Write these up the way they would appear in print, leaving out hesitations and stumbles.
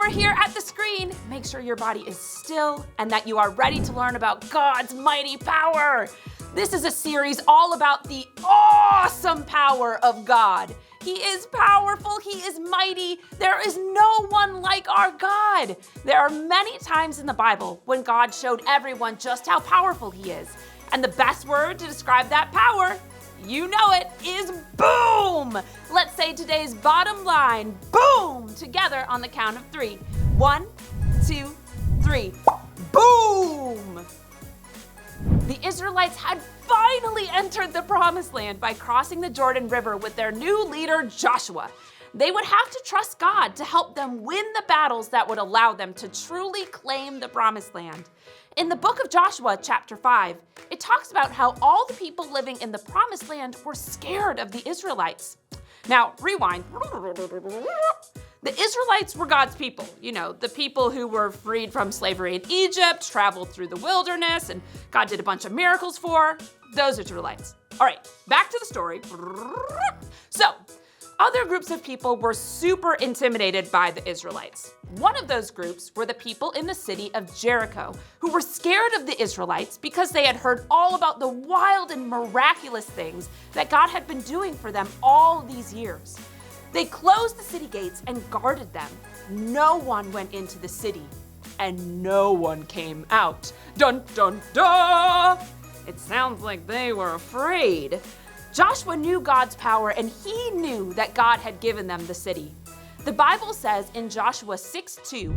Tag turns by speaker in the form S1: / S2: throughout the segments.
S1: over here at the screen, make sure your body is still and that you are ready to learn about God's mighty power. This is a series all about the awesome power of God. He is powerful, He is mighty. There is no one like our God. There are many times in the Bible when God showed everyone just how powerful He is. And the best word to describe that power, you know it, is boom. Let's say today's bottom line, boom, together on the count of 3. 1, 2, 3. Boom! The Israelites had finally entered the Promised Land by crossing the Jordan River with their new leader, Joshua. They would have to trust God to help them win the battles that would allow them to truly claim the Promised Land. In the book of Joshua, chapter 5, it talks about how all the people living in the Promised Land were scared of the Israelites. Now, rewind. The Israelites were God's people, the people who were freed from slavery in Egypt, traveled through the wilderness, and God did a bunch of miracles for. Those Israelites. All right, back to the story. So, other groups of people were super intimidated by the Israelites. One of those groups were the people in the city of Jericho, who were scared of the Israelites because they had heard all about the wild and miraculous things that God had been doing for them all these years. They closed the city gates and guarded them. No one went into the city, and no one came out. Dun, dun, dun! It sounds like they were afraid. Joshua knew God's power, and he knew that God had given them the city. The Bible says in Joshua 6:2,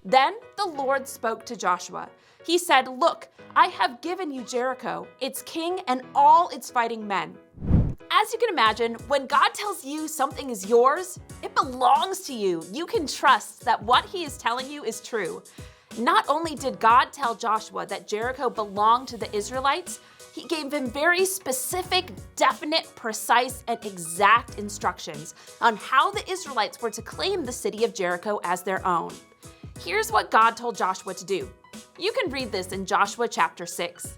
S1: "Then the Lord spoke to Joshua. He said, 'Look, I have given you Jericho, its king and all its fighting men.'" As you can imagine, when God tells you something is yours, it belongs to you. You can trust that what He is telling you is true. Not only did God tell Joshua that Jericho belonged to the Israelites, He gave him very specific, definite, precise, and exact instructions on how the Israelites were to claim the city of Jericho as their own. Here's what God told Joshua to do. You can read this in Joshua chapter 6.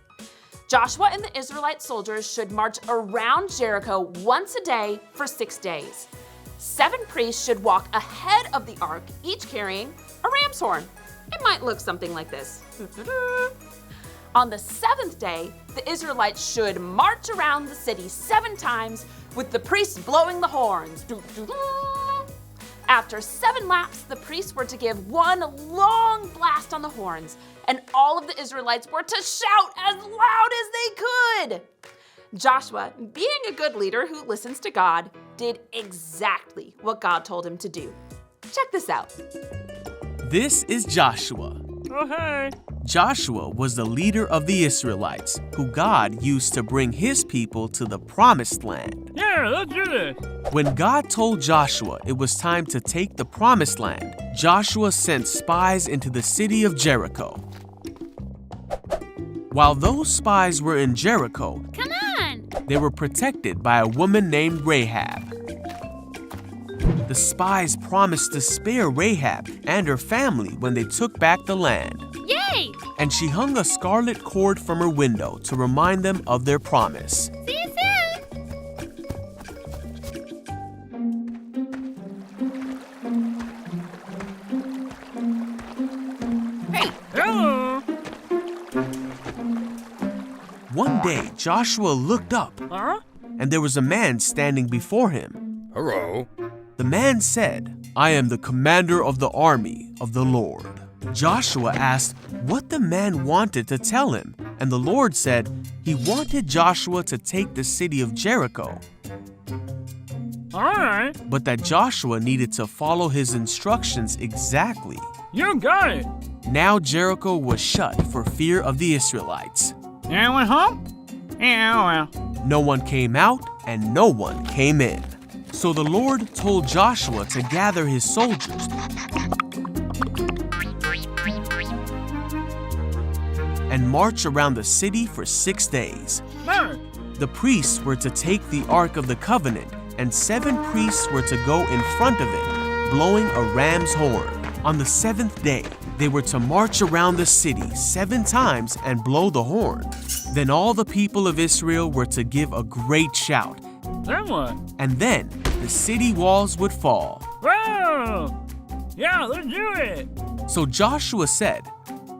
S1: Joshua and the Israelite soldiers should march around Jericho once a day for 6 days. 7 priests should walk ahead of the ark, each carrying a ram's horn. It might look something like this. On the 7th day, the Israelites should march around the city 7 times with the priests blowing the horns. After 7 laps, the priests were to give one long blast on the horns, and all of the Israelites were to shout as loud as they could. Joshua, being a good leader who listens to God, did exactly what God told him to do. Check this out.
S2: This is Joshua.
S3: Oh, hey.
S2: Joshua was the leader of the Israelites, who God used to bring His people to the Promised Land.
S3: Yeah, let's do this.
S2: When God told Joshua it was time to take the Promised Land, Joshua sent spies into the city of Jericho. While those spies were in Jericho,
S4: Come on!
S2: they were protected by a woman named Rahab. The spies promised to spare Rahab and her family when they took back the land.
S4: Yay!
S2: And she hung a scarlet cord from her window to remind them of their promise.
S4: See you soon!
S1: Hey,
S3: Hello.
S2: One day, Joshua looked up,
S3: Huh?
S2: and there was a man standing before him.
S5: Hello.
S2: The man said, "I am the commander of the army of the Lord." Joshua asked what the man wanted to tell him, and the Lord said He wanted Joshua to take the city of Jericho,
S3: All right.
S2: but that Joshua needed to follow his instructions exactly.
S3: You got it.
S2: Now Jericho was shut for fear of the Israelites.
S3: Anyone home? Yeah, well.
S2: No one came out and no one came in. So the Lord told Joshua to gather his soldiers and march around the city for 6 days.
S3: There.
S2: The priests were to take the Ark of the Covenant, and 7 priests were to go in front of it, blowing a ram's horn. On the 7th day, they were to march around the city 7 times and blow the horn. Then all the people of Israel were to give a great shout,
S3: Then what?
S2: and then the city walls would fall.
S3: Whoa! Yeah, let's do it.
S2: So Joshua said,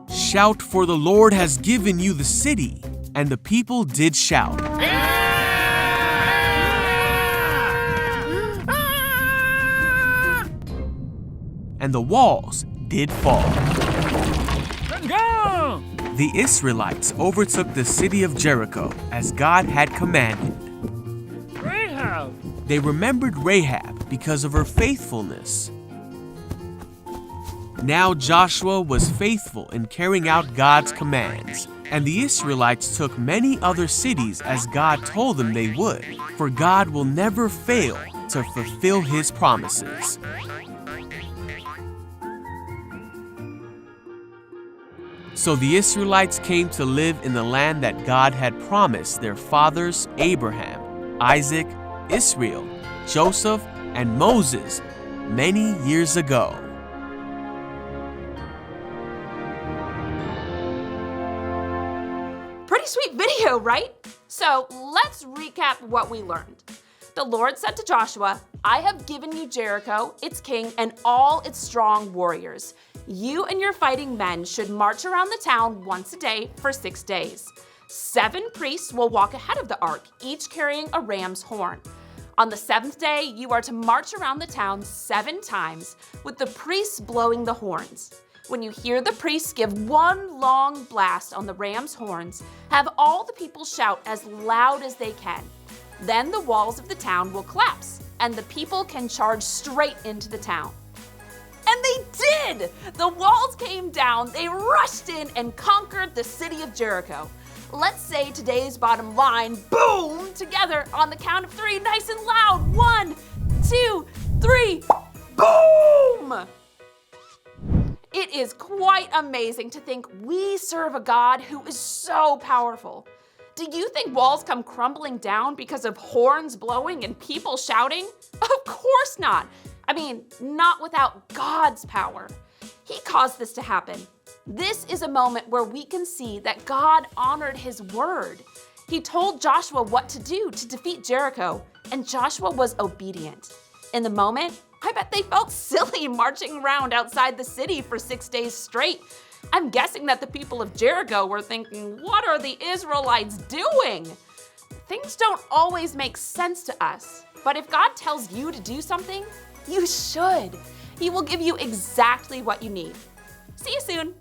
S2: "Shout, for the Lord has given you the city." And the people did shout. And the walls did fall.
S3: Let's go.
S2: The Israelites overtook the city of Jericho as God had commanded.
S3: Rahab.
S2: They remembered Rahab because of her faithfulness. Now Joshua was faithful in carrying out God's commands, and the Israelites took many other cities as God told them they would, for God will never fail to fulfill his promises. So the Israelites came to live in the land that God had promised their fathers Abraham, Isaac, Israel, Joseph, and Moses many years ago.
S1: Pretty sweet video, right? So let's recap what we learned. The Lord said to Joshua, "I have given you Jericho, its king, and all its strong warriors. You and your fighting men should march around the town once a day for 6 days. 7 priests will walk ahead of the ark, each carrying a ram's horn. On the 7th day, you are to march around the town 7 times, with the priests blowing the horns. When you hear the priests give one long blast on the ram's horns, have all the people shout as loud as they can. Then the walls of the town will collapse, and the people can charge straight into the town." And they did! The walls came down, they rushed in and conquered the city of Jericho. Let's say today's bottom line, boom, together on the count of 3, nice and loud. 1, 2, 3, boom! It is quite amazing to think we serve a God who is so powerful. Do you think walls come crumbling down because of horns blowing and people shouting? Of course not. I mean, not without God's power. He caused this to happen. This is a moment where we can see that God honored his word. He told Joshua what to do to defeat Jericho, and Joshua was obedient. In the moment, I bet they felt silly marching around outside the city for 6 days straight. I'm guessing that the people of Jericho were thinking, what are the Israelites doing? Things don't always make sense to us, but if God tells you to do something, you should. He will give you exactly what you need. See you soon.